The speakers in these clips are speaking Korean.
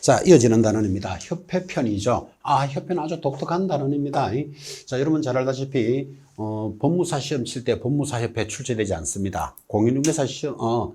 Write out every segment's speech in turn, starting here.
자, 이어지는 단원입니다. 협회편이죠. 협회는 아주 독특한 단원입니다. 자, 여러분 잘 알다시피 법무사 시험 칠 때 법무사협회 출제되지 않습니다. 공인중개사 시험,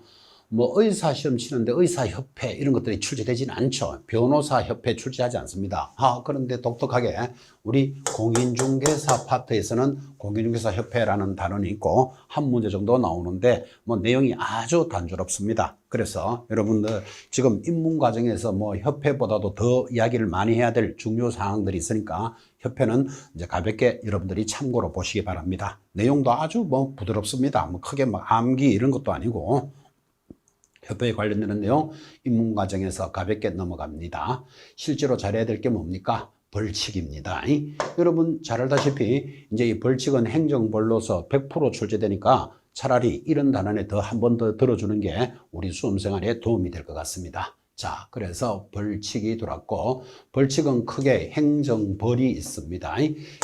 의사 시험 치는데 의사협회 이런 것들이 출제되지는 않죠. 변호사협회 출제하지 않습니다. 그런데 독특하게 우리 공인중개사 파트에서는 공인중개사협회라는 단원이 있고 한 문제 정도 나오는데 내용이 아주 단조롭습니다. 그래서 여러분들 지금 입문 과정에서 협회보다도 더 이야기를 많이 해야 될 중요 사항들이 있으니까 협회는 이제 가볍게 여러분들이 참고로 보시기 바랍니다. 내용도 아주 부드럽습니다. 크게 암기 이런 것도 아니고 협회에 관련되는 내용 입문 과정에서 가볍게 넘어갑니다. 실제로 잘해야 될 게 뭡니까? 벌칙입니다. 여러분 잘 알다시피 이제 이 벌칙은 행정벌로서 100% 출제되니까 차라리 이런 단원에 한 번 더 들어주는 게 우리 수험생활에 도움이 될 것 같습니다. 자, 그래서 벌칙이 들어왔고, 벌칙은 크게 행정벌이 있습니다.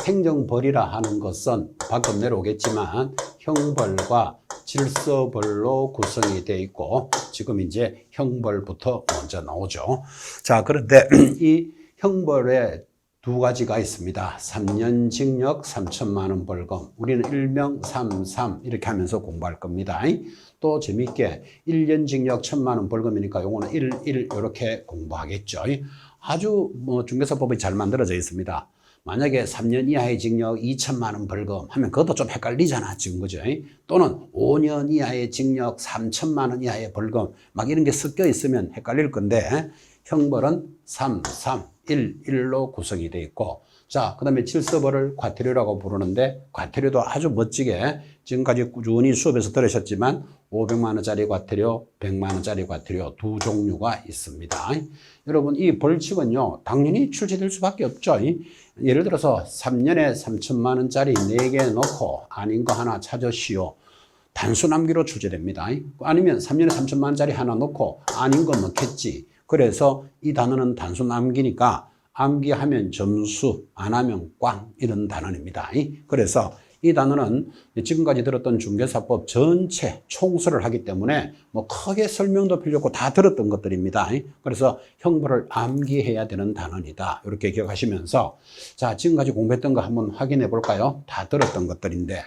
행정벌이라 하는 것은 방금 내려오겠지만 형벌과 질서벌로 구성이 되어 있고, 지금 이제 형벌부터 먼저 나오죠. 자, 그런데 이 형벌에 두 가지가 있습니다. 3년 징역 3천만 원 벌금. 우리는 일명 33 이렇게 하면서 공부할 겁니다. 또 재미있게 1년 징역 1천만 원 벌금이니까 요거는 1 이렇게 공부하겠죠. 아주 중개사법이 잘 만들어져 있습니다. 만약에 3년 이하의 징역 2천만 원 벌금 하면 그것도 좀 헷갈리잖아 지금, 그죠? 또는 5년 이하의 징역 3천만 원 이하의 벌금 막 이런 게 섞여 있으면 헷갈릴 건데 형벌은 3, 1로 구성이 되어 있고, 자, 그 다음에 질서벌을 과태료라고 부르는데, 과태료도 아주 멋지게 지금까지 꾸준히 수업에서 들으셨지만 500만 원짜리 과태료, 100만 원짜리 과태료 두 종류가 있습니다. 여러분 이 벌칙은요 당연히 출제될 수밖에 없죠. 예를 들어서 3년에 3천만 원짜리 4개 넣고 아닌 거 하나 찾으시오. 단수 남기로 출제됩니다. 아니면 3년에 3천만 원짜리 하나 넣고 아닌 거 넣겠지. 그래서 이 단어는 단수 남기니까 암기하면 점수, 안 하면 꽝 이런 단어입니다. 그래서 이 단어는 지금까지 들었던 중개사법 전체 총수를 하기 때문에 크게 설명도 필요 없고 다 들었던 것들입니다. 그래서 형벌을 암기해야 되는 단어이다. 이렇게 기억하시면서 자, 지금까지 공부했던 거 한번 확인해 볼까요? 다 들었던 것들인데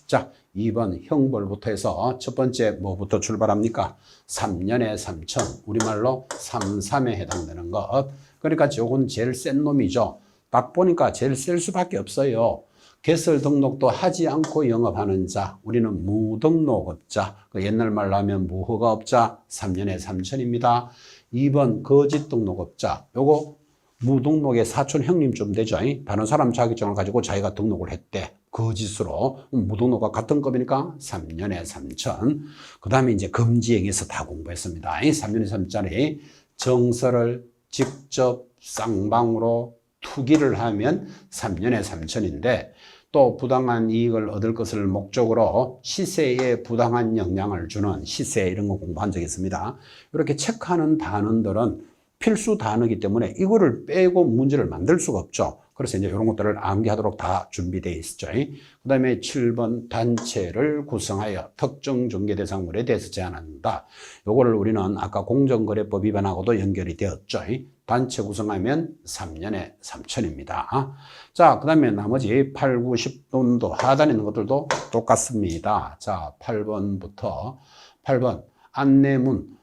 자, 2번 형벌부터 해서 첫 번째 뭐부터 출발합니까? 3년에 3천, 우리말로 33에 해당되는 것. 그러니까 요건 제일 센 놈이죠. 딱 보니까 제일 셀 수밖에 없어요. 개설 등록도 하지 않고 영업하는 자, 우리는 무등록업자, 옛날 말로 하면 무허가업자 3년에 3천입니다. 2번 거짓 등록업자, 요거 무등록의 사촌 형님쯤 되죠. 다른 사람 자격증을 가지고 자기가 등록을 했대. 거짓으로. 무등록과 같은 급이니까 3년에 3천. 그 다음에 이제 금지행위에서 다 공부했습니다. 3년에 3짜리 정서를 직접 쌍방으로 투기를 하면 3년에 3천인데 또 부당한 이익을 얻을 것을 목적으로 시세에 부당한 영향을 주는 시세 이런 거 공부한 적이 있습니다. 이렇게 체크하는 단원들은 필수 단어이기 때문에 이거를 빼고 문제를 만들 수가 없죠. 그래서 이제 이런 것들을 암기하도록 다 준비되어 있죠. 그 다음에 7번 단체를 구성하여 특정 중개 대상물에 대해서 제한한다. 요거를 우리는 아까 공정거래법 위반하고도 연결이 되었죠. 단체 구성하면 3년에 3천입니다. 자, 그 다음에 나머지 8, 9, 10돈도 하단에 있는 것들도 똑같습니다. 자, 8번부터 8번 안내문,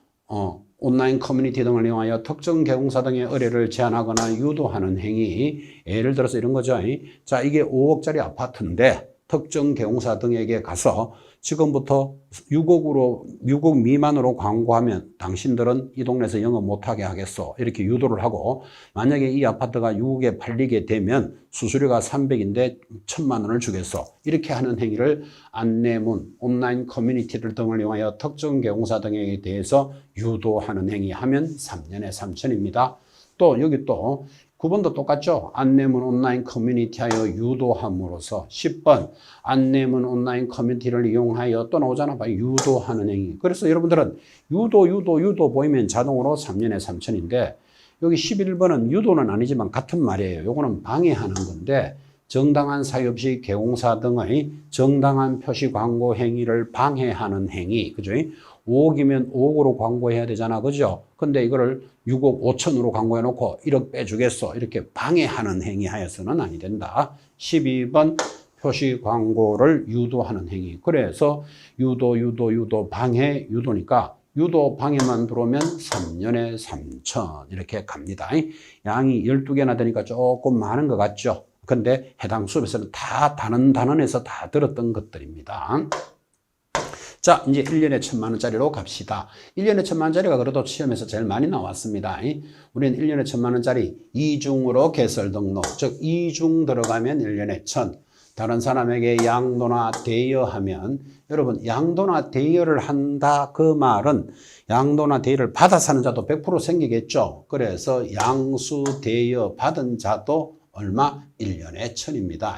온라인 커뮤니티 등을 이용하여 특정 개공사 등의 의뢰를 제한하거나 유도하는 행위. 예를 들어서 이런 거죠. 자, 이게 5억짜리 아파트인데 특정 개공사 등에게 가서 지금부터 6억 미만으로 광고하면 당신들은 이 동네에서 영업 못하게 하겠소. 이렇게 유도를 하고 만약에 이 아파트가 6억에 팔리게 되면 수수료가 300인데 1,000만 원을 주겠소. 이렇게 하는 행위를 안내문, 온라인 커뮤니티들 등을 이용하여 특정 개공사 등에 대해서 유도하는 행위 하면 3년에 3천입니다. 또 여기 또 9번도 똑같죠. 안내문 온라인 커뮤니티하여 유도함으로써 10번 안내문 온라인 커뮤니티를 이용하여 또 나오잖아. 유도하는 행위. 그래서 여러분들은 유도 보이면 자동으로 3년에 3천인데 여기 11번은 유도는 아니지만 같은 말이에요. 요거는 방해하는 건데 정당한 사유 없이 개공사 등의 정당한 표시 광고 행위를 방해하는 행위. 그죠? 5억이면 5억으로 광고해야 되잖아. 그죠? 근데 이거를 6억 5천으로 광고해놓고 1억 빼주겠어. 이렇게 방해하는 행위 하여서는 아니 된다. 12번 표시 광고를 유도하는 행위. 그래서 유도, 방해, 유도니까 유도 방해만 들어오면 3년에 3천 이렇게 갑니다. 양이 12개나 되니까 조금 많은 것 같죠. 근데 해당 수업에서는 다 단원에서 다 들었던 것들입니다. 자, 이제 1년에 1,000만 원짜리로 갑시다. 1년에 1,000만 원짜리가 그래도 시험에서 제일 많이 나왔습니다. 우리는 1년에 1,000만 원짜리 이중으로 개설 등록, 즉 이중 들어가면 1년에 1,000. 다른 사람에게 양도나 대여하면, 여러분 양도나 대여를 한다 그 말은 양도나 대여를 받아 사는 자도 100% 생기겠죠. 그래서 양수 대여 받은 자도 얼마? 1년에 1,000입니다.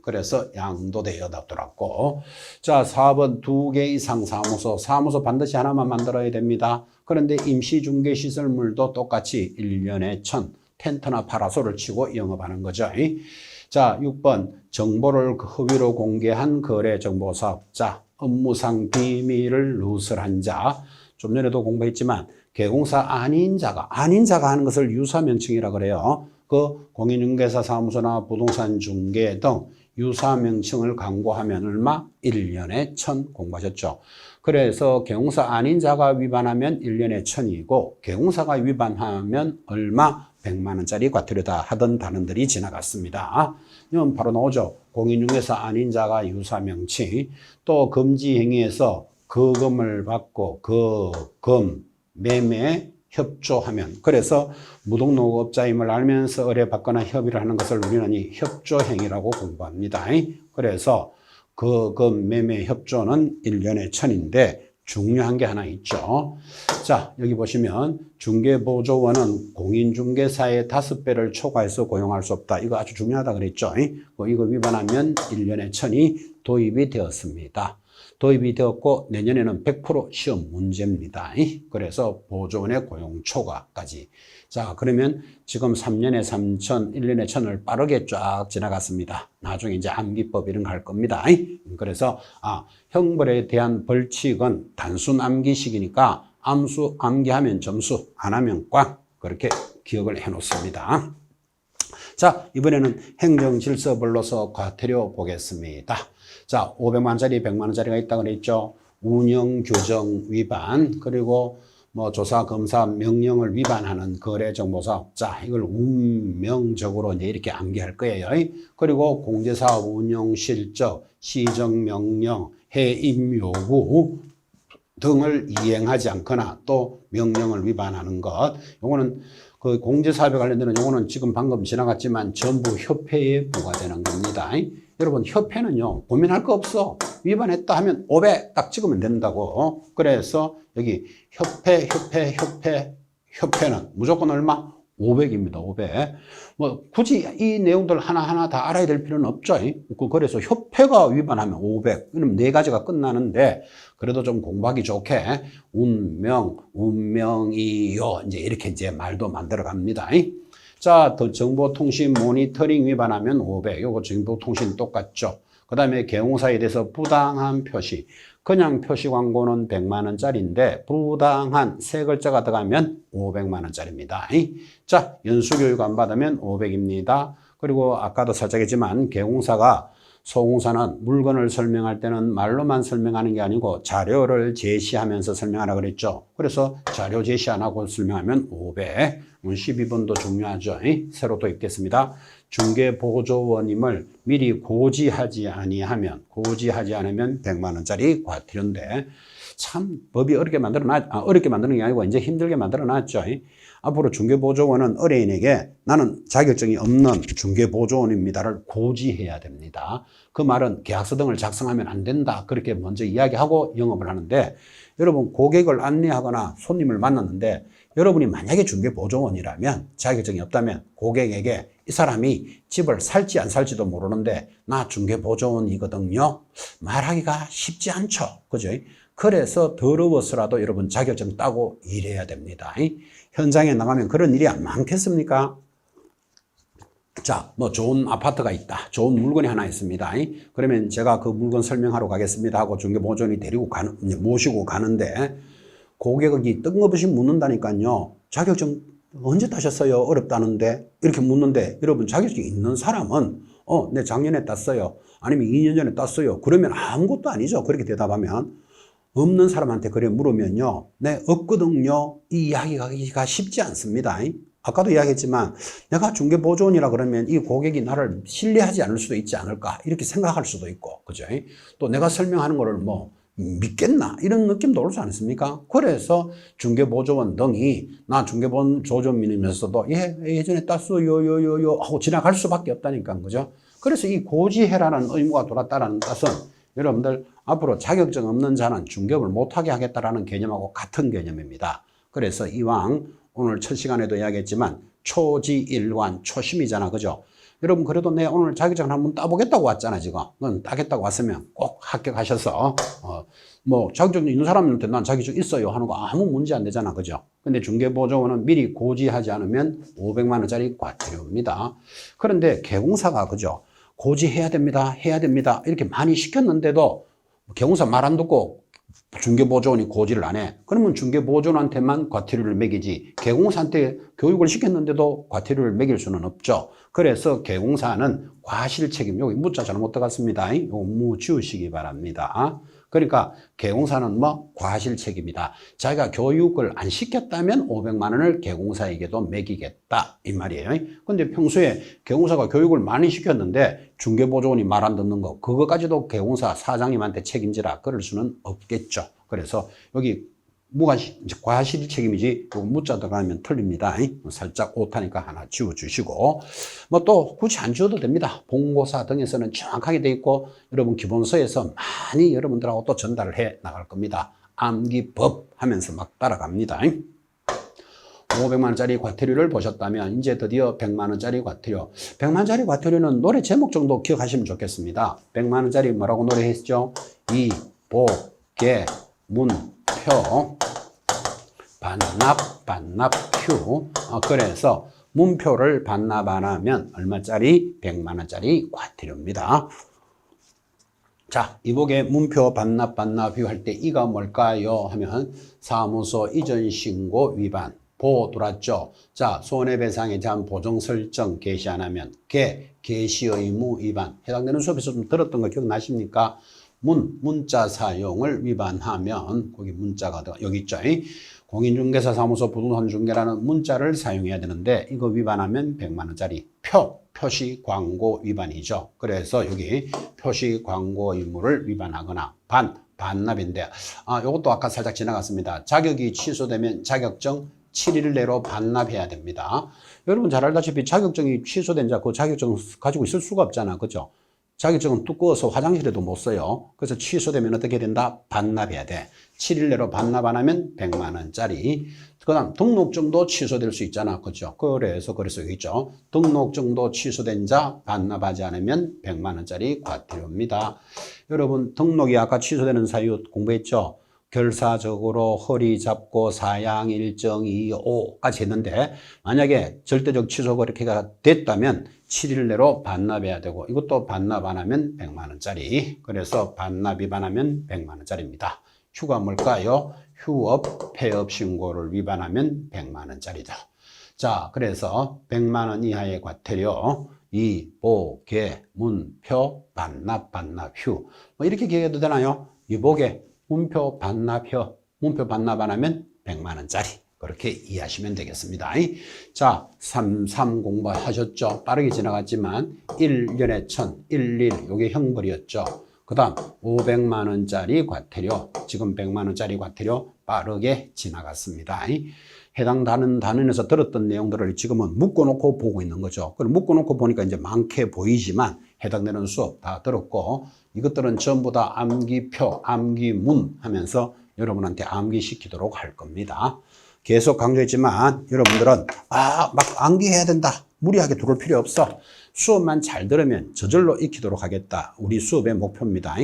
그래서 양도대여다 들었고. 자, 4번 2개 이상 사무소 반드시 하나만 만들어야 됩니다. 그런데 임시중개시설물도 똑같이 1년에 1,000. 텐트나 파라솔을 치고 영업하는 거죠. 자, 6번 정보를 허위로 공개한 거래정보사업자, 업무상 비밀을 누설한 자. 좀 전에도 공부했지만 개공사 아닌 자가 하는 것을 유사명칭이라 그래요. 그 공인중개사 사무소나 부동산 중개 등 유사명칭을 광고하면 얼마? 1년에 1,000 공부하셨죠. 그래서 개공사 아닌 자가 위반하면 1년에 1,000이고 개공사가 위반하면 얼마? 100만 원짜리 과태료다 하던 단원들이 지나갔습니다. 이건 바로 나오죠. 공인중개사 아닌 자가 유사명칭, 또 금지 행위에서 거금을 받고 매매 협조하면, 그래서 무등록업자임을 알면서 의뢰받거나 협의를 하는 것을 우리는 이 협조행위라고 공부합니다. 그래서 매매 협조는 1년에 1,000인데 중요한 게 하나 있죠. 자, 여기 보시면 중개보조원은 공인중개사의 5배를 초과해서 고용할 수 없다. 이거 아주 중요하다 그랬죠. 이거 위반하면 1년에 1,000이 도입이 되었습니다. 도입이 되었고 내년에는 100% 시험 문제입니다. 그래서 보조원의 고용 초과까지. 자, 그러면 지금 3년에 3천, 1년에 1,000을 빠르게 쫙 지나갔습니다. 나중에 이제 암기법 이런 거 할 겁니다. 그래서 형벌에 대한 벌칙은 단순 암기식이니까 암기하면 점수, 안 하면 꽝, 그렇게 기억을 해 놓습니다. 자, 이번에는 행정질서별로서 과태료 보겠습니다. 자, 500만 원짜리, 100만 원짜리가 있다고 그랬죠. 운영규정 위반, 그리고 조사, 검사, 명령을 위반하는 거래정보사업자, 이걸 운명적으로 이제 이렇게 암기할 거예요. 그리고 공제사업 운용 실적, 시정명령, 해임 요구 등을 이행하지 않거나 또 명령을 위반하는 것. 요거는 그 공제사업에 관련되는 요거는 지금 방금 지나갔지만 전부 협회에 부과되는 겁니다. 여러분, 협회는요, 고민할 거 없어. 위반했다 하면 500 딱 찍으면 된다고. 그래서 여기 협회는 무조건 얼마? 500입니다. 500. 굳이 이 내용들 하나하나 다 알아야 될 필요는 없죠. 그래서 협회가 위반하면 500. 그럼 4가지가 끝나는데, 그래도 좀 공부하기 좋게, 운명이요. 이렇게 이제 말도 만들어 갑니다. 자, 정보통신 모니터링 위반하면 500. 요거 정보통신 똑같죠. 그 다음에 개공사에 대해서 부당한 표시. 그냥 표시 광고는 100만 원짜리인데 부당한 세 글자가 들어가면 500만 원짜리입니다. 자, 연수교육 안 받으면 500입니다. 그리고 아까도 살짝 했지만 개공사가 소공사는 물건을 설명할 때는 말로만 설명하는 게 아니고 자료를 제시하면서 설명하라 그랬죠. 그래서 자료 제시 안 하고 설명하면 500. 12번도 중요하죠. 새로 또 있겠습니다. 중개보조원임을 미리 고지하지 않으면 100만 원짜리 과태료인데, 참 법이 어렵게 만드는 게 아니고 이제 힘들게 만들어 놨죠. 앞으로 중개보조원은 의뢰인에게 나는 자격증이 없는 중개보조원입니다를 고지해야 됩니다. 그 말은 계약서 등을 작성하면 안 된다, 그렇게 먼저 이야기하고 영업을 하는데, 여러분 고객을 안내하거나 손님을 만났는데 여러분이 만약에 중개보조원이라면 자격증이 없다면 고객에게 이 사람이 집을 살지 안 살지도 모르는데 나 중개보조원이거든요, 말하기가 쉽지 않죠. 그죠? 그래서 더러워서라도 여러분 자격증 따고 일해야 됩니다. 현장에 나가면 그런 일이 안 많겠습니까? 자, 좋은 아파트가 있다. 좋은 물건이 하나 있습니다. 그러면 제가 그 물건 설명하러 가겠습니다 하고 중개보조원이 모시고 가는데 고객이 뜬금없이 묻는다니까요. 자격증 언제 따셨어요? 어렵다는데 이렇게 묻는데 여러분 자격증 있는 사람은 내 작년에 땄어요. 아니면 2년 전에 땄어요. 그러면 아무것도 아니죠. 그렇게 대답하면. 없는 사람한테 그래 물으면요. 네, 없거든요. 이 이야기가 쉽지 않습니다. 아까도 이야기했지만 내가 중개보조원이라 그러면 이 고객이 나를 신뢰하지 않을 수도 있지 않을까 이렇게 생각할 수도 있고 그죠? 또 내가 설명하는 거를 뭐 믿겠나 이런 느낌도 올 수 않습니까? 그래서 중개보조원 등이 나 중개보조원이면서도 예전에 땄어요 하고 지나갈 수밖에 없다니까 그죠? 그래서 이 고지해라는 의무가 돌았다는 뜻은 여러분들 앞으로 자격증 없는 자는 중개업을 못하게 하겠다라는 개념하고 같은 개념입니다. 그래서 이왕 오늘 첫 시간에도 이야기했지만 초지일관 초심이잖아 그죠? 여러분 그래도 내 오늘 자격증을 한번 따보겠다고 왔잖아 지금. 넌 따겠다고 왔으면 꼭 합격하셔서 뭐 자격증 있는 사람한테 난 자격증 있어요 하는 거 아무 문제 안 되잖아 그죠? 근데 중개보조원은 미리 고지하지 않으면 500만 원짜리 과태료입니다. 그런데 개공사가 그죠? 고지해야 됩니다. 해야 됩니다. 이렇게 많이 시켰는데도 개공사 말 안 듣고 중개보조원이 고지를 안 해. 그러면 중개보조원한테만 과태료를 매기지 개공사한테 교육을 시켰는데도 과태료를 매길 수는 없죠. 그래서 개공사는 과실책임, 여기 무자 잘못 들어갔습니다. 이거 무 지우시기 바랍니다. 그러니까 개공사는 뭐 과실책임이다. 자기가 교육을 안 시켰다면 500만 원을 개공사에게도 매기겠다 이 말이에요. 근데 평소에 개공사가 교육을 많이 시켰는데 중개보조원이 말 안 듣는 거 그거까지도 개공사 사장님한테 책임지라 그럴 수는 없겠죠. 그래서 여기 과실 책임이지 무자 들어가면 틀립니다. 살짝 오타니까 하나 지워주시고 뭐 또 굳이 안 지워도 됩니다. 본고사 등에서는 정확하게 돼 있고 여러분 기본서에서 많이 여러분들하고 또 전달을 해 나갈 겁니다. 암기법 하면서 막 따라갑니다. 500만 원짜리 과태료를 보셨다면 이제 드디어 100만 원짜리 과태료. 100만 원짜리 과태료는 노래 제목 정도 기억하시면 좋겠습니다. 100만 원짜리 뭐라고 노래했죠? 이, 보, 개, 문, 표, 반납, 휴. 그래서 문표를 반납 안 하면 얼마짜리? 100만 원짜리 과태료입니다. 자, 이복에 문표 반납 휴 할 때 이가 뭘까요? 하면 사무소 이전 신고 위반. 보 들어왔죠? 자, 손해배상에 대한 보정 설정 개시 안 하면 개시 의무 위반. 해당되는 수업에서 좀 들었던 거 기억나십니까? 문자 사용을 위반하면 거기 문자가 여기 있죠. 공인중개사 사무소 부동산 중개라는 문자를 사용해야 되는데 이거 위반하면 100만 원짜리 표시 광고 위반이죠. 그래서 여기 표시 광고 의무를 위반하거나 반납인데 이것도 아까 살짝 지나갔습니다. 자격이 취소되면 자격증 7일 내로 반납해야 됩니다. 여러분 잘 알다시피 자격증이 취소된 자 그 자격증 가지고 있을 수가 없잖아. 그죠? 자격증은 두꺼워서 화장실에도 못 써요. 그래서 취소되면 어떻게 된다? 반납해야 돼. 7일 내로 반납 안 하면 100만 원짜리. 그 다음 등록증도 취소될 수 있잖아. 그죠? 그래서 여기 있죠. 등록증도 취소된 자 반납하지 않으면 100만 원짜리 과태료입니다. 여러분 등록이 아까 취소되는 사유 공부했죠? 결사적으로 허리 잡고 사양 일정 2, 5까지 했는데 만약에 절대적 취소가 이렇게 됐다면 7일 내로 반납해야 되고 이것도 반납 안 하면 100만 원짜리. 그래서 반납 위반하면 100만 원짜리입니다. 휴가 뭘까요? 휴업, 폐업 신고를 위반하면 100만 원짜리다. 자, 그래서 100만 원 이하의 과태료 이, 보, 개, 문, 표, 반납, 휴. 뭐 이렇게 기억해도 되나요? 이보게 문표 반납 안 하면 100만 원짜리. 그렇게 이해하시면 되겠습니다. 자, 33 공부하셨죠? 빠르게 지나갔지만 1년에 1000, 11, 요게 형벌이었죠. 그 다음 500만 원짜리 과태료, 지금 100만 원짜리 과태료 빠르게 지나갔습니다. 해당 단원에서 들었던 내용들을 지금은 묶어놓고 보고 있는 거죠. 그럼 묶어놓고 보니까 이제 많게 보이지만 해당되는 수업 다 들었고 이것들은 전부 다 암기표, 암기문 하면서 여러분한테 암기시키도록 할 겁니다. 계속 강조했지만 여러분들은 막 암기해야 된다. 무리하게 들어올 필요 없어. 수업만 잘 들으면 저절로 익히도록 하겠다. 우리 수업의 목표입니다.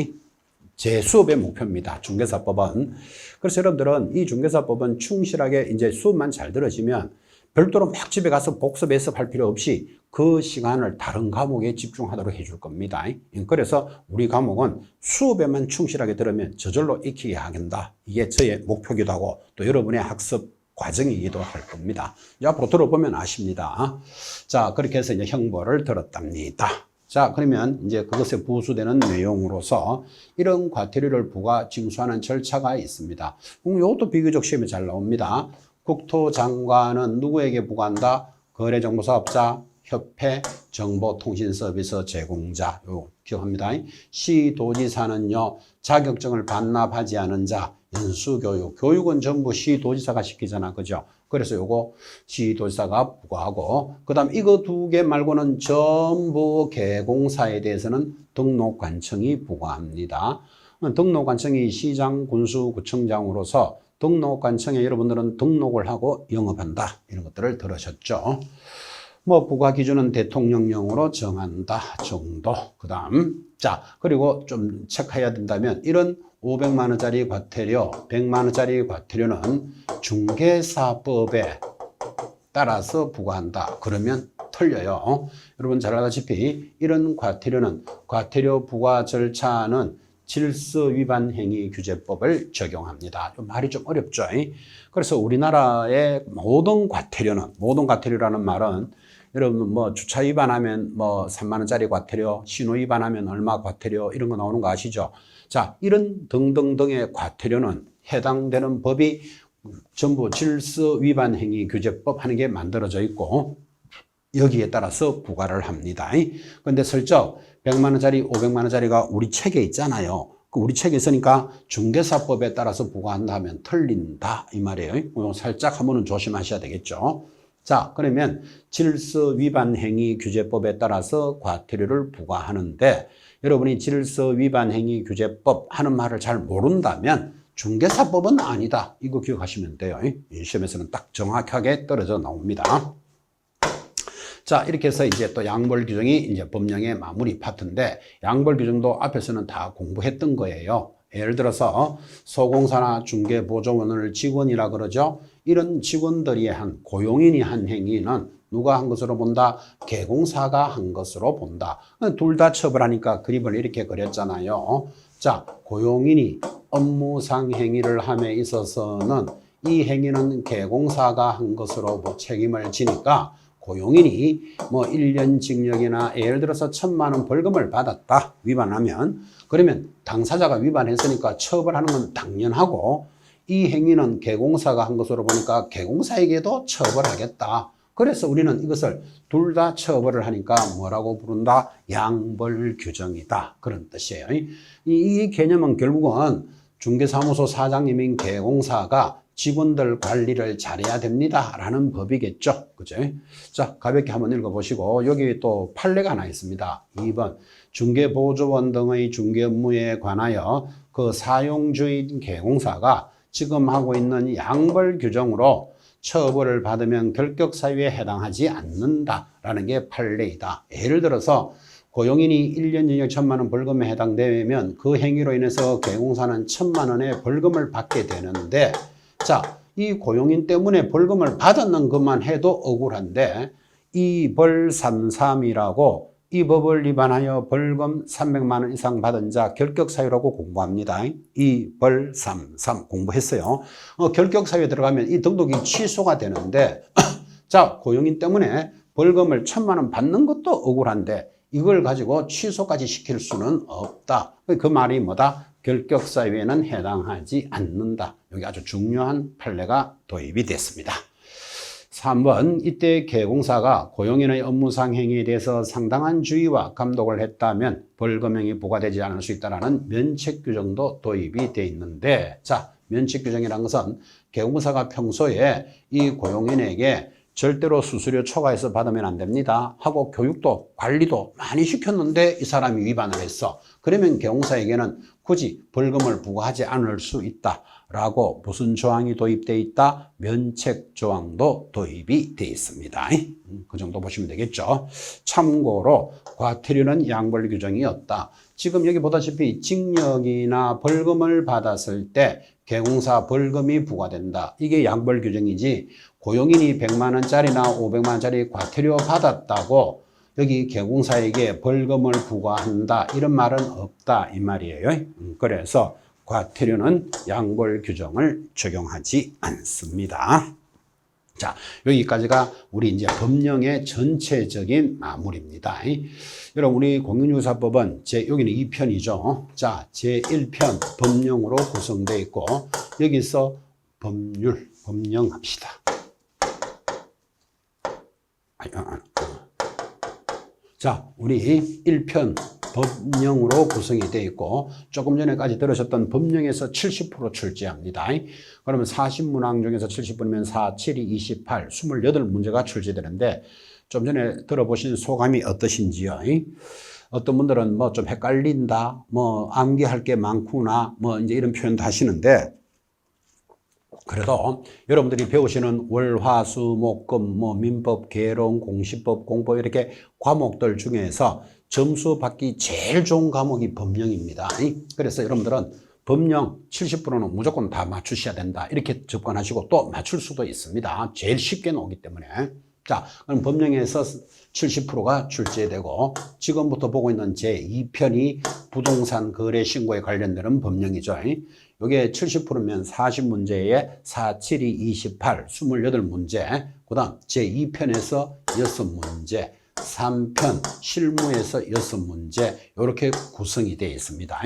제 수업의 목표입니다. 중개사법은. 그래서 여러분들은 이 중개사법은 충실하게 이제 수업만 잘 들으시면 별도로 막 집에 가서 복습 해석할 필요 없이 그 시간을 다른 과목에 집중하도록 해줄 겁니다. 그래서 우리 과목은 수업에만 충실하게 들으면 저절로 익히게 하겠다. 이게 저의 목표기도 하고 또 여러분의 학습 과정이기도 할 겁니다. 앞으로 들어보면 아십니다. 자, 그렇게 해서 이제 형벌을 들었답니다. 자, 그러면 이제 그것에 부수되는 내용으로서 이런 과태료를 부과 징수하는 절차가 있습니다. 이것도 비교적 시험에 잘 나옵니다. 국토장관은 누구에게 부과한다? 거래정보사업자, 협회, 정보통신서비스 제공자. 요 기억합니다. 시도지사는요, 자격증을 반납하지 않은 자, 연수교육. 교육은 전부 시도지사가 시키잖아. 그죠? 그래서 요거 시도지사가 부과하고, 그 다음 이거 두 개 말고는 전부 개공사에 대해서는 등록관청이 부과합니다. 등록관청이 시장, 군수, 구청장으로서 등록관청에 여러분들은 등록을 하고 영업한다. 이런 것들을 들으셨죠? 뭐 부과 기준은 대통령령으로 정한다 정도. 그 다음 자, 그리고 좀 체크해야 된다면 이런 500만 원짜리 과태료, 100만 원짜리 과태료는 중개사법에 따라서 부과한다. 그러면 틀려요. 여러분 잘 알다시피 이런 과태료는 과태료 부과 절차는 질서 위반 행위 규제법을 적용합니다. 말이 좀 어렵죠. 그래서 우리나라의 모든 과태료라는 말은 여러분 뭐 주차 위반하면 뭐 3만 원짜리 과태료, 신호 위반하면 얼마 과태료 이런 거 나오는 거 아시죠? 자, 이런 등등등의 과태료는 해당되는 법이 전부 질서 위반 행위 규제법 하는 게 만들어져 있고 여기에 따라서 부과를 합니다. 그런데 슬쩍 100만 원짜리, 500만 원짜리가 우리 책에 있잖아요. 우리 책에 있으니까 중개사법에 따라서 부과한다 하면 틀린다 이 말이에요. 살짝 한번은 조심하셔야 되겠죠. 자, 그러면 질서 위반 행위 규제법에 따라서 과태료를 부과하는데 여러분이 질서 위반 행위 규제법 하는 말을 잘 모른다면 중개사법은 아니다. 이거 기억하시면 돼요. 시험에서는 딱 정확하게 떨어져 나옵니다. 자, 이렇게 해서 이제 또 양벌 규정이 이제 법령의 마무리 파트인데 양벌 규정도 앞에서는 다 공부했던 거예요. 예를 들어서 소공사나 중개보조원을 직원이라 그러죠. 이런 직원들이 한 고용인이 한 행위는 누가 한 것으로 본다? 개공사가 한 것으로 본다. 둘 다 처벌하니까 그림을 이렇게 그렸잖아요. 자, 고용인이 업무상 행위를 함에 있어서는 이 행위는 개공사가 한 것으로 책임을 지니까 고용인이 뭐 1년 징역이나 예를 들어서 1,000만 원 벌금을 받았다. 위반하면. 그러면 당사자가 위반했으니까 처벌하는 건 당연하고 이 행위는 개공사가 한 것으로 보니까 개공사에게도 처벌하겠다. 그래서 우리는 이것을 둘 다 처벌을 하니까 뭐라고 부른다? 양벌 규정이다. 그런 뜻이에요. 이 개념은 결국은 중개사무소 사장님인 개공사가 직원들 관리를 잘해야 됩니다. 라는 법이겠죠. 그죠? 자, 가볍게 한번 읽어보시고, 여기 또 판례가 하나 있습니다. 2번. 중개보조원 등의 중개 업무에 관하여 그 사용주인 개공사가 지금 하고 있는 양벌 규정으로 처벌을 받으면 결격사유에 해당하지 않는다라는 게 판례이다. 예를 들어서 고용인이 1년 징역 1,000만 원 벌금에 해당되면 그 행위로 인해서 개공사는 1,000만 원의 벌금을 받게 되는데 자, 이 고용인 때문에 벌금을 받았는 것만 해도 억울한데 이 벌 33이라고 이 법을 위반하여 벌금 300만 원 이상 받은 자 결격사유라고 공부합니다. 이 벌 33 공부했어요. 결격사유에 들어가면 이 등록이 취소가 되는데 자, 고용인 때문에 벌금을 1,000만 원 받는 것도 억울한데 이걸 가지고 취소까지 시킬 수는 없다. 그 말이 뭐다? 결격사유에는 해당하지 않는다. 여기 아주 중요한 판례가 도입이 됐습니다. 3번, 이때 개공사가 고용인의 업무상 행위에 대해서 상당한 주의와 감독을 했다면 벌금형이 부과되지 않을 수 있다는 면책규정도 도입이 돼 있는데 자, 면책규정이라는 것은 개공사가 평소에 이 고용인에게 절대로 수수료 초과해서 받으면 안 됩니다 하고 교육도 관리도 많이 시켰는데 이 사람이 위반을 했어. 그러면 개공사에게는 굳이 벌금을 부과하지 않을 수 있다라고 무슨 조항이 도입되어 있다? 면책 조항도 도입이 되어 있습니다. 그 정도 보시면 되겠죠. 참고로 과태료는 양벌 규정이 없다. 지금 여기 보다시피 징역이나 벌금을 받았을 때 개공사 벌금이 부과된다. 이게 양벌 규정이지 고용인이 100만 원짜리나 500만 원짜리 과태료 받았다고 여기 개공사에게 벌금을 부과한다 이런 말은 없다 이 말이에요. 그래서 과태료는 양벌 규정을 적용하지 않습니다. 자, 여기까지가 우리 이제 법령의 전체적인 마무리입니다. 여러분, 우리 공인중개사법은 여기는 2편이죠. 자, 제1편 법령으로 구성되어 있고, 여기서 법령 합시다. 자, 우리 1편 법령으로 구성이 되어 있고, 조금 전에까지 들으셨던 법령에서 70% 출제합니다. 그러면 40문항 중에서 70분이면 4, 7이 28, 28문제가 출제되는데, 좀 전에 들어보신 소감이 어떠신지요? 어떤 분들은 뭐 좀 헷갈린다, 뭐 암기할 게 많구나, 뭐 이제 이런 표현도 하시는데, 그래도 여러분들이 배우시는 월, 화, 수, 목, 금, 뭐 민법, 개론, 공시법, 공법 이렇게 과목들 중에서 점수 받기 제일 좋은 과목이 법령입니다. 그래서 여러분들은 법령 70%는 무조건 다 맞추셔야 된다. 이렇게 접근하시고 또 맞출 수도 있습니다. 제일 쉽게 나오기 때문에. 자, 그럼 법령에서 70%가 출제되고 지금부터 보고 있는 제2편이 부동산 거래 신고에 관련되는 법령이죠. 이게 70%면 40문제에 4, 7이 28, 28문제. 그 다음 제2편에서 6문제, 3편 실무에서 6문제 이렇게 구성이 되어 있습니다.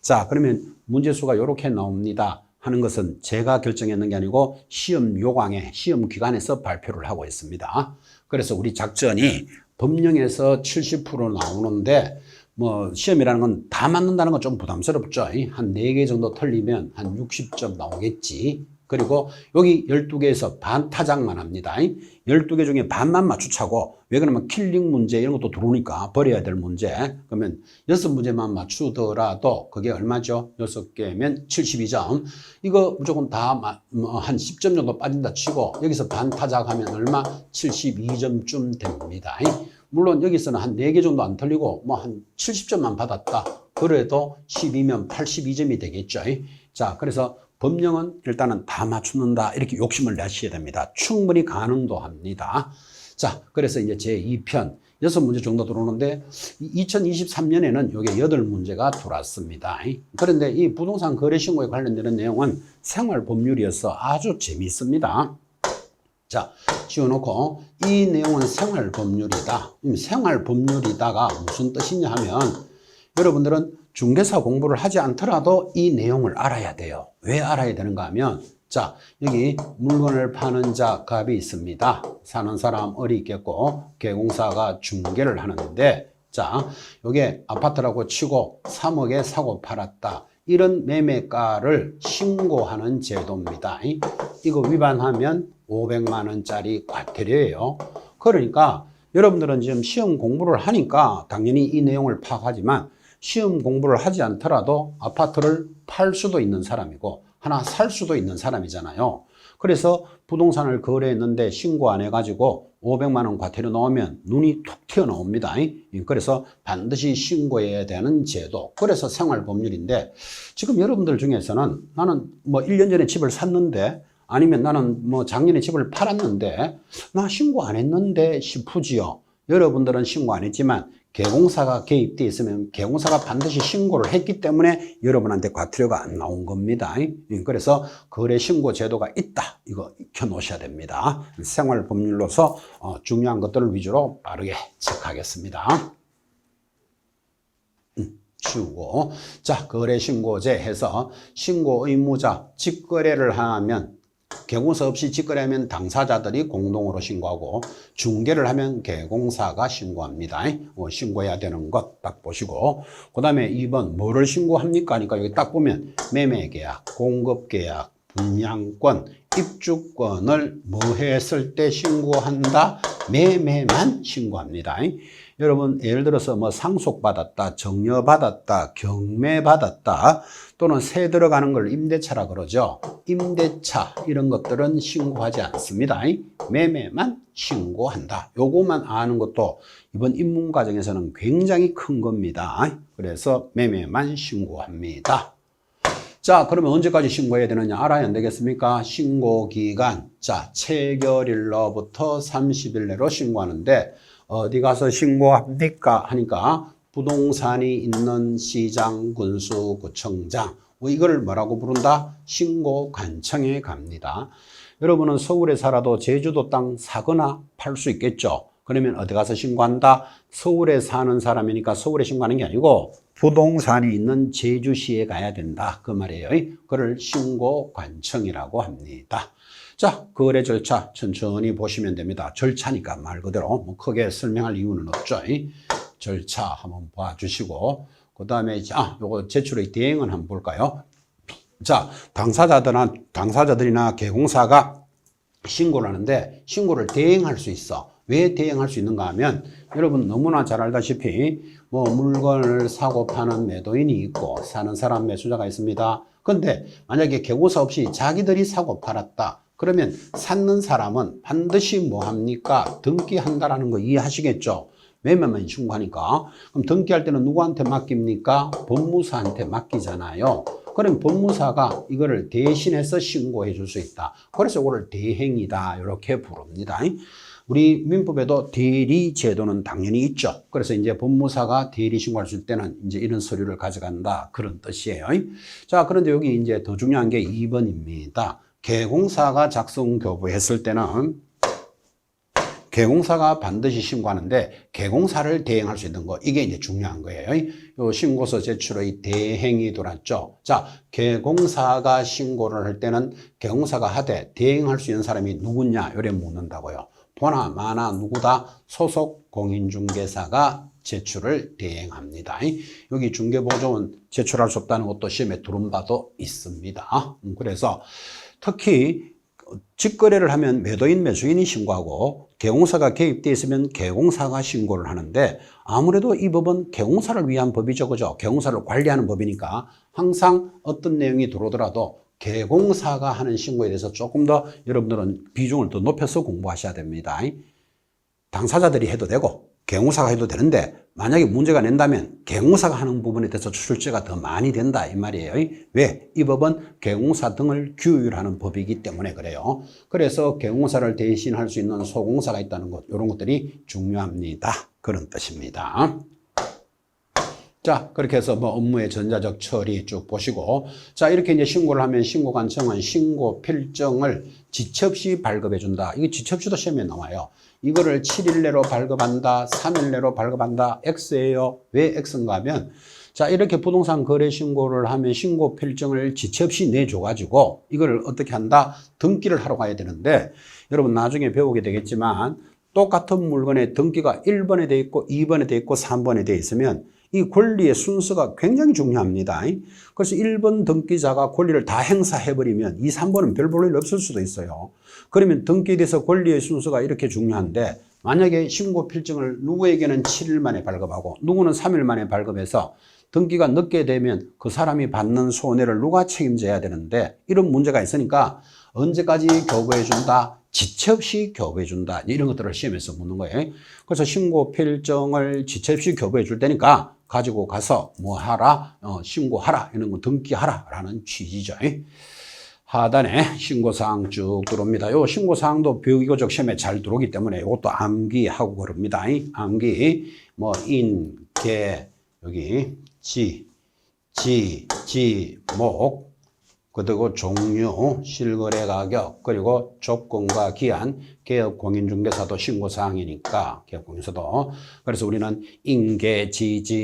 자, 그러면 문제수가 이렇게 나옵니다 하는 것은 제가 결정했는 게 아니고 시험 요강에 시험 기관에서 발표를 하고 있습니다. 그래서 우리 작전이 법령에서 70% 나오는데 뭐 시험이라는 건 다 맞는다는 건 좀 부담스럽죠. 한 4개 정도 틀리면 한 60점 나오겠지. 그리고 여기 12개에서 반 타작만 합니다. 12개 중에 반만 맞추자고. 왜 그러면 킬링 문제 이런 것도 들어오니까 버려야 될 문제. 그러면 6문제만 맞추더라도 그게 얼마죠? 6개면 72점. 이거 무조건 다 한 10점 정도 빠진다 치고 여기서 반 타작하면 얼마? 72점쯤 됩니다. 물론 여기서는 한 4개 정도 안 틀리고 뭐 한 70점만 받았다. 그래도 12면 82점이 되겠죠. 자, 그래서 법령은 일단은 다 맞추는다. 이렇게 욕심을 내셔야 됩니다. 충분히 가능도 합니다. 자, 그래서 이제 제2편 6문제 정도 들어오는데 2023년에는 이게 8문제가 들어왔습니다. 그런데 이 부동산 거래 신고에 관련되는 내용은 생활법률이어서 아주 재미있습니다. 자, 지워놓고 이 내용은 생활법률이다. 생활법률이다가 무슨 뜻이냐 하면 여러분들은 중개사 공부를 하지 않더라도 이 내용을 알아야 돼요. 왜 알아야 되는가 하면 자, 여기 물건을 파는 자 갑이 있습니다. 사는 사람 을이 있겠고 개공사가 중개를 하는데 자, 요게 아파트라고 치고 3억에 사고 팔았다. 이런 매매가를 신고하는 제도입니다. 이거 위반하면 500만 원짜리 과태료예요. 그러니까 여러분들은 지금 시험 공부를 하니까 당연히 이 내용을 파악하지만 시험 공부를 하지 않더라도 아파트를 팔 수도 있는 사람이고 하나 살 수도 있는 사람이잖아요. 그래서 부동산을 거래했는데 신고 안 해가지고 500만 원 과태료 나오면 눈이 툭 튀어나옵니다. 그래서 반드시 신고해야 되는 제도. 그래서 생활법률인데 지금 여러분들 중에서는 나는 뭐 1년 전에 집을 샀는데 아니면 나는 뭐 작년에 집을 팔았는데 나 신고 안 했는데 싶으지요. 여러분들은 신고 안 했지만 개공사가 개입되어 있으면 개공사가 반드시 신고를 했기 때문에 여러분한테 과태료가 안 나온 겁니다. 그래서 거래 신고 제도가 있다. 이거 익혀 놓으셔야 됩니다. 생활법률로서 중요한 것들을 위주로 빠르게 체크하겠습니다. 치우고 자, 거래 신고제 해서 신고 의무자 직거래를 하면 개공사 없이 직거래하면 당사자들이 공동으로 신고하고 중개를 하면 개공사가 신고합니다. 신고해야 되는 것 딱 보시고 그 다음에 2번 뭐를 신고합니까? 하니까 여기 딱 보면 매매계약, 공급계약, 분양권, 입주권을 뭐 했을 때 신고한다? 매매만 신고합니다. 여러분 예를 들어서 뭐 상속받았다, 정려받았다, 경매받았다 또는 세 들어가는 걸 임대차라 그러죠. 임대차 이런 것들은 신고하지 않습니다. 매매만 신고한다. 요거만 아는 것도 이번 입문 과정에서는 굉장히 큰 겁니다. 그래서 매매만 신고합니다. 자, 그러면 언제까지 신고해야 되느냐 알아야 안 되겠습니까? 신고기간. 자, 체결일로부터 30일 내로 신고하는데 어디 가서 신고합니까? 하니까 부동산이 있는 시장, 군수, 구청장 이걸 뭐라고 부른다? 신고관청에 갑니다. 여러분은 서울에 살아도 제주도 땅 사거나 팔 수 있겠죠. 그러면 어디 가서 신고한다? 서울에 사는 사람이니까 서울에 신고하는 게 아니고 부동산이 있는 제주시에 가야 된다. 그 말이에요. 그걸 신고관청이라고 합니다. 자, 거래 절차 천천히 보시면 됩니다. 절차니까 말 그대로 뭐 크게 설명할 이유는 없죠. 절차 한번 봐주시고 그 다음에 요거 제출의 대행은 한번 볼까요? 자, 당사자들이나 개공사가 신고를 하는데 신고를 대행할 수 있어. 왜 대행할 수 있는가 하면 여러분 너무나 잘 알다시피 뭐 물건을 사고 파는 매도인이 있고 사는 사람 매수자가 있습니다. 근데 만약에 개고사 없이 자기들이 사고 팔았다. 그러면 사는 사람은 반드시 뭐 합니까? 등기한다라는 거 이해하시겠죠? 매매만 신고하니까. 그럼 등기할 때는 누구한테 맡깁니까? 법무사한테 맡기잖아요. 그럼 법무사가 이거를 대신해서 신고해 줄 수 있다. 그래서 이거를 대행이다. 이렇게 부릅니다. 우리 민법에도 대리 제도는 당연히 있죠. 그래서 이제 법무사가 대리 신고할 수 있을 때는 이제 이런 서류를 가져간다. 그런 뜻이에요. 자, 그런데 여기 이제 더 중요한 게 2번입니다. 개공사가 작성 교부했을 때는 개공사가 반드시 신고하는데 개공사를 대행할 수 있는 거 이게 이제 중요한 거예요. 요 신고서 제출의 대행이 돌았죠. 자, 개공사가 신고를 할 때는 개공사가 하되 대행할 수 있는 사람이 누구냐 이래 묻는다고요. 보나 마나 누구다 소속 공인중개사가 제출을 대행합니다. 여기 중개보조원 제출할 수 없다는 것도 시험에 들은 바도 있습니다. 그래서 특히 직거래를 하면 매도인 매수인이 신고하고 개공사가 개입되어 있으면 개공사가 신고를 하는데 아무래도 이 법은 개공사를 위한 법이죠. 그죠? 개공사를 관리하는 법이니까 항상 어떤 내용이 들어오더라도 개공사가 하는 신고에 대해서 조금 더 여러분들은 비중을 더 높여서 공부하셔야 됩니다. 당사자들이 해도 되고 개공사가 해도 되는데 만약에 문제가 낸다면 개공사가 하는 부분에 대해서 출제가 더 많이 된다 이 말이에요. 왜? 이 법은 개공사 등을 규율하는 법이기 때문에 그래요. 그래서 개공사를 대신할 수 있는 소공사가 있다는 것 이런 것들이 중요합니다. 그런 뜻입니다. 자, 그렇게 해서 뭐 업무의 전자적 처리 쭉 보시고 자, 이렇게 이제 신고를 하면 신고관청은 신고 필정을 지체 없이 발급해 준다. 이게 지체 없이도 시험에 나와요. 이거를 7일 내로 발급한다, 3일 내로 발급한다. X예요. 왜 X인가 하면 자, 이렇게 부동산 거래 신고를 하면 신고 필정을 지체 없이 내줘 가지고 이거를 어떻게 한다? 등기를 하러 가야 되는데 여러분 나중에 배우게 되겠지만 똑같은 물건에 등기가 1번에 돼 있고 2번에 돼 있고 3번에 돼 있으면 이 권리의 순서가 굉장히 중요합니다. 그래서 1번 등기자가 권리를 다 행사해버리면 2, 3번은 별 볼 일 없을 수도 있어요. 그러면 등기에 대해서 권리의 순서가 이렇게 중요한데 만약에 신고 필증을 누구에게는 7일 만에 발급하고 누구는 3일 만에 발급해서 등기가 늦게 되면 그 사람이 받는 손해를 누가 책임져야 되는데 이런 문제가 있으니까 언제까지 교부해 준다? 지체 없이 교부해 준다. 이런 것들을 시험에서 묻는 거예요. 그래서 신고 필정을 지체 없이 교부해 줄 테니까 가지고 가서 뭐 하라? 신고하라. 이런 거 등기하라. 라는 취지죠. 하단에 신고사항 쭉 들어옵니다. 요 신고사항도 비교적 시험에 잘 들어오기 때문에 이것도 암기하고 그럽니다. 암기, 뭐, 인, 개, 여기, 목, 그리고 종류, 실거래 가격, 그리고 조건과 기한, 개업공인중개사도 신고사항이니까, 개업공인사도. 그래서 우리는 인계,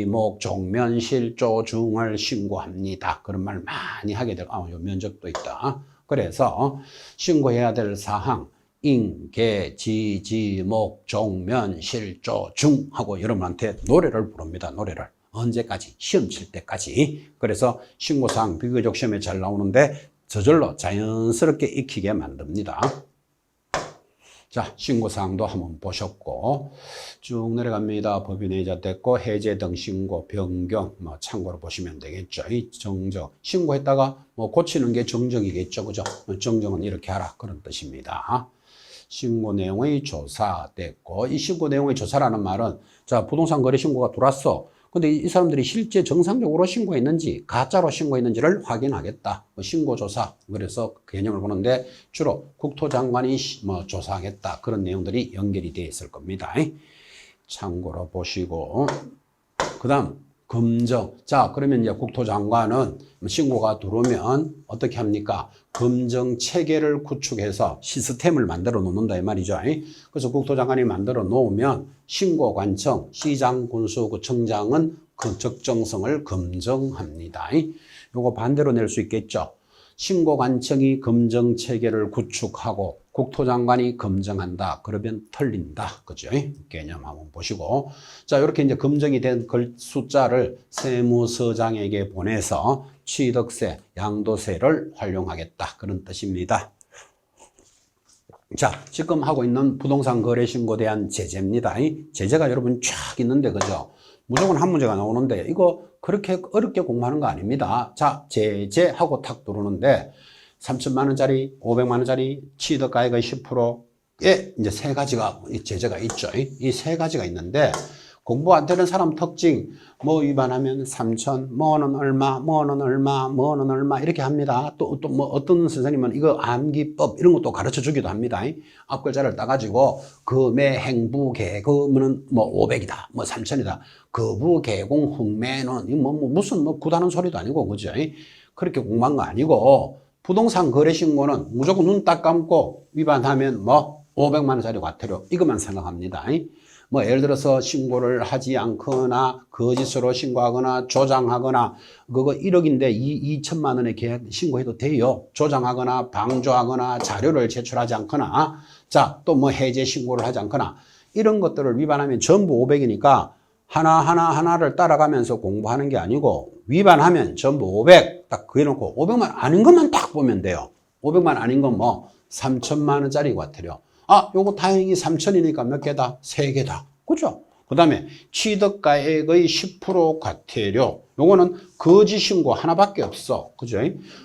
목, 종면, 실조, 중을 신고합니다. 그런 말 많이 하게 될, 요 면적도 있다. 그래서 신고해야 될 사항, 인계, 목, 종면, 실조, 중 하고 여러분한테 노래를 부릅니다. 노래를. 언제까지? 시험 칠 때까지. 그래서 신고사항 비교적 시험에 잘 나오는데 저절로 자연스럽게 익히게 만듭니다. 자, 신고사항도 한번 보셨고 쭉 내려갑니다. 법인회의자 됐고 해제 등 신고 변경 뭐 참고로 보시면 되겠죠. 이 정정 신고했다가 뭐 고치는 게 정정이겠죠. 그죠? 정정은 이렇게 하라 그런 뜻입니다. 신고 내용의 조사 됐고 이 신고 내용의 조사라는 말은 자, 부동산 거래 신고가 들어왔어. 근데 이 사람들이 실제 정상적으로 신고했는지 가짜로 신고했는지를 확인하겠다. 신고조사 그래서 개념을 보는데 주로 국토장관이 뭐 조사하겠다. 그런 내용들이 연결이 되어 있을 겁니다. 참고로 보시고 그 다음 검정. 자, 그러면 이제 국토장관은 신고가 들어오면 어떻게 합니까? 검정 체계를 구축해서 시스템을 만들어 놓는다 이 말이죠. 그래서 국토장관이 만들어 놓으면 신고관청, 시장, 군수구청장은 그 적정성을 검증합니다. 요거 반대로 낼 수 있겠죠. 신고관청이 검정 체계를 구축하고 국토장관이 검증한다. 그러면 틀린다. 그죠? 개념 한번 보시고. 자, 이렇게 이제 검증이 된 숫자를 세무서장에게 보내서 취득세, 양도세를 활용하겠다. 그런 뜻입니다. 자, 지금 하고 있는 부동산 거래 신고에 대한 제재입니다. 제재가 여러분 쫙 있는데, 그죠? 무조건 한 문제가 나오는데, 이거 그렇게 어렵게 공부하는 거 아닙니다. 자, 제재하고 탁 들어오는데, 3천만 원짜리, 500만 원짜리 취득가액의 10%에 이제 세 가지가 제재가 있죠. 이 세 가지가 있는데, 공부 안 되는 사람 특징, 뭐 위반하면 3천, 뭐는 얼마, 뭐는 얼마, 뭐는 얼마, 이렇게 합니다. 또 뭐 어떤 선생님은 이거 암기법 이런 것도 가르쳐 주기도 합니다. 앞글자를 따가지고, 금의 행부 계금은 뭐 500이다, 뭐 3천이다. 거부 계공 흥매는, 무슨 구다는 소리도 아니고, 그죠? 그렇게 공부한 거 아니고, 부동산 거래 신고는 무조건 눈 딱 감고 위반하면 뭐 500만 원짜리 과태료, 이것만 생각합니다. 뭐 예를 들어서 신고를 하지 않거나 거짓으로 신고하거나 조장하거나 그거 1억인데 2천만 원에 신고해도 돼요. 조장하거나 방조하거나 자료를 제출하지 않거나 자, 또 뭐 해제 신고를 하지 않거나 이런 것들을 위반하면 전부 500이니까 하나를 따라가면서 공부하는 게 아니고 위반하면 전부 500 딱 그려놓고 500만 아닌 것만 딱 보면 돼요. 500만 아닌 건 뭐 3천만 원짜리 과태료. 아, 요거 다행히 3천이니까 몇 개다? 3개다. 그죠? 그 다음에 취득가액의 10% 과태료. 요거는 거짓 신고 하나밖에 없어. 그죠?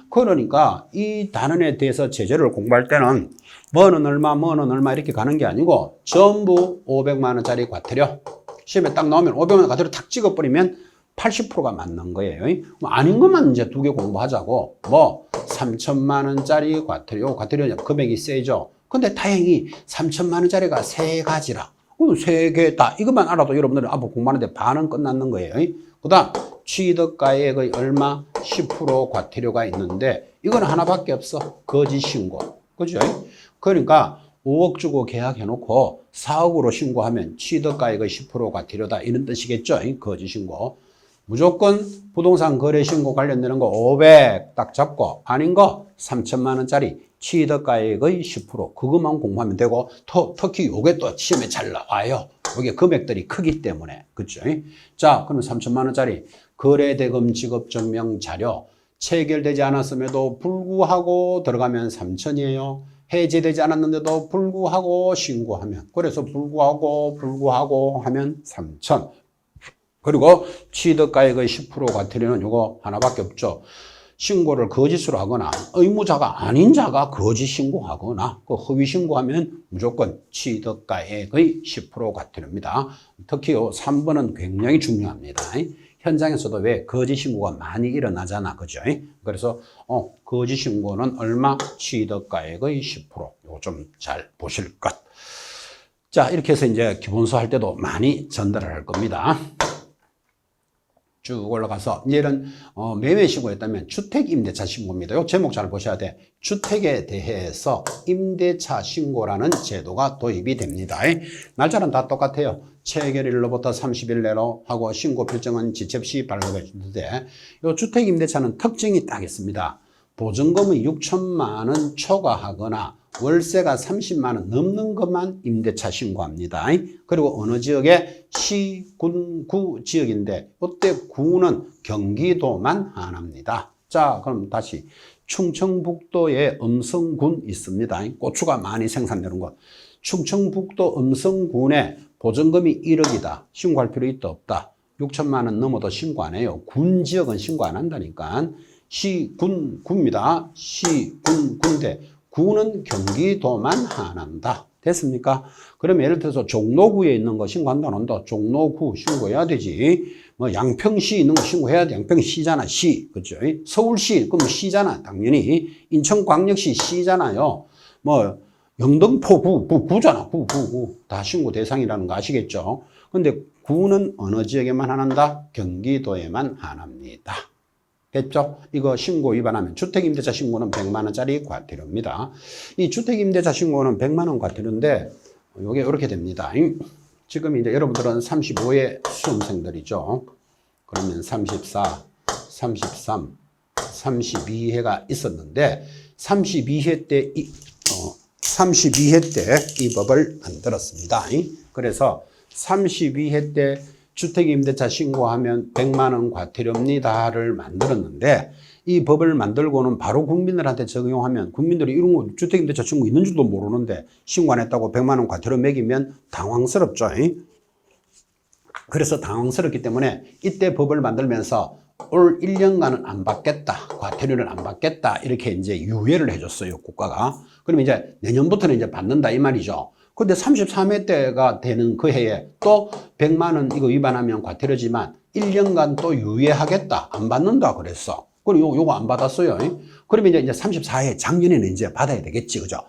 그러니까 이 단원에 대해서 제재를 공부할 때는 뭐는 얼마 이렇게 가는 게 아니고 전부 500만 원짜리 과태료. 시험에 딱 나오면 500만 원 과태료 탁 찍어버리면 80%가 맞는 거예요. 뭐 아닌 것만 이제 2개 공부하자고. 뭐 3천만 원짜리 과태료. 과태료 금액이 세죠. 근데 다행히 3천만 원짜리가 3가지라. 그럼 3개 다 이것만 알아도 여러분들은 앞으로 공부하는데 반은 끝났는 거예요. 그 다음 취득가액의 얼마 10% 과태료가 있는데 이건 하나밖에 없어. 거짓 신고. 그죠? 그러니까 5억 주고 계약해놓고 4억으로 신고하면 취득가액의 10% 과태료다. 이런 뜻이겠죠. 거짓 신고. 무조건 부동산 거래 신고 관련되는 거 500 딱 잡고 아닌 거 3천만 원짜리 취득가액의 10% 그것만 공부하면 되고 특히 요게 또 시험에 잘 나와요. 요게 금액들이 크기 때문에. 그렇죠? 자, 그러면 3천만 원짜리 거래대금 지급증명 자료 체결되지 않았음에도 불구하고 들어가면 3천이에요. 해제되지 않았는데도 불구하고 신고하면 그래서 불구하고 하면 3천. 그리고 취득가액의 10% 과태료는 요거 하나밖에 없죠. 신고를 거짓으로 하거나 의무자가 아닌 자가 거짓 신고하거나 그 허위 신고하면 무조건 취득가액의 10% 과태료입니다. 특히 3번은 굉장히 중요합니다. 현장에서도 왜 거짓 신고가 많이 일어나잖아. 그죠? 그래서 거짓 신고는 얼마? 취득가액의 10%. 요거 좀 잘 보실 것. 자, 이렇게 해서 이제 기본서 할 때도 많이 전달을 할 겁니다. 쭉 올라가서 얘는 매매 신고였다면 주택 임대차 신고입니다. 이 제목 잘 보셔야 돼. 주택에 대해서 임대차 신고라는 제도가 도입이 됩니다. 날짜는 다 똑같아요. 체결일로부터 30일 내로 하고 신고 필증은 지체 시 발급해 주는데 이 주택 임대차는 특징이 딱 있습니다. 보증금이 6천만 원 초과하거나 월세가 30만 원 넘는 것만 임대차 신고합니다. 그리고 어느 지역에 시, 군, 구 지역인데 이때 구는 경기도만 한합니다. 자, 그럼 다시 충청북도에 음성군 있습니다. 고추가 많이 생산되는 곳. 충청북도 음성군에 보증금이 1억이다. 신고할 필요 있다 없다. 6천만 원 넘어도 신고 안 해요. 군 지역은 신고 안 한다니까. 시, 군, 구입니다. 시, 군, 군대. 구는 경기도만 한한다. 됐습니까? 그럼 예를 들어서 종로구에 있는 거 신고한다는데 종로구 신고해야 되지. 뭐 양평시 있는 거 신고해야 돼. 양평시잖아. 시. 그죠? 서울시 그럼 시잖아. 당연히. 인천광역시 시잖아요. 뭐 영등포구, 구잖아. 구. 다 신고 대상이라는 거 아시겠죠? 근데 구는 어느 지역에만 하는다? 경기도에만 하납니다. 됐죠? 이거 신고 위반하면 주택임대차 신고는 100만 원짜리 과태료입니다. 이 주택임대차 신고는 100만 원 과태료인데 이게 이렇게 됩니다. 지금 이제 여러분들은 35회 수험생들이죠. 그러면 34, 33, 32회가 있었는데 32회 때 이 법을 만들었습니다. 그래서 32회 때 주택임대차 신고하면 100만 원 과태료입니다를 만들었는데 이 법을 만들고는 바로 국민들한테 적용하면 국민들이 이런 거 주택임대차 신고 있는 줄도 모르는데 신고 안 했다고 100만 원 과태료 매기면 당황스럽죠. 그래서 당황스럽기 때문에 이때 법을 만들면서 올 1년간은 안 받겠다. 과태료를 안 받겠다. 이렇게 이제 유예를 해줬어요, 국가가. 그러면 이제 내년부터는 이제 받는다 이 말이죠. 근데 33회 때가 되는 그 해에 또 100만 원 이거 위반하면 과태료지만 1년간 또 유예하겠다. 안 받는다 그랬어. 그리고 요거 안 받았어요. 그러면 이제 34회 작년에는 이제 받아야 되겠지. 그죠?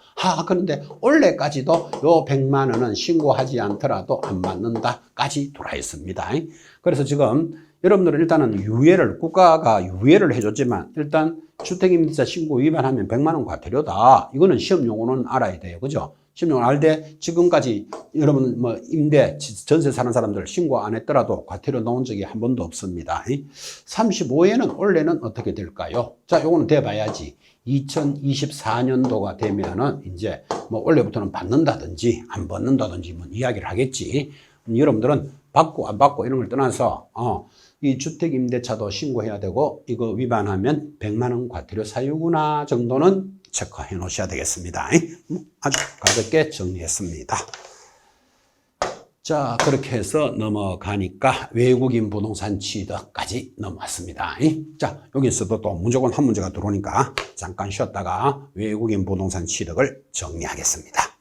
그런데 올해까지도 요 100만 원은 신고하지 않더라도 안 받는다까지 들어와 있습니다. 그래서 지금 여러분들은 일단은 국가가 유예를 해줬지만 일단 주택임대차 신고 위반하면 100만 원 과태료다. 이거는 시험 용어는 알아야 돼요. 그죠? 시험 용어 알되 지금까지 여러분 임대, 전세 사는 사람들 신고 안 했더라도 과태료 넣은 적이 한 번도 없습니다. 35회는 올해는 어떻게 될까요? 자, 요거는 돼봐야지. 2024년도가 되면은 이제 올해부터는 받는다든지 안 받는다든지 이야기를 하겠지. 여러분들은 받고 안 받고 이런 걸 떠나서 이 주택임대차도 신고해야 되고 이거 위반하면 100만 원 과태료 사유구나 정도는 체크해 놓으셔야 되겠습니다. 아주 가볍게 정리했습니다. 자, 그렇게 해서 넘어가니까 외국인 부동산 취득까지 넘어왔습니다. 자, 여기서도 또 무조건 한 문제가 들어오니까 잠깐 쉬었다가 외국인 부동산 취득을 정리하겠습니다.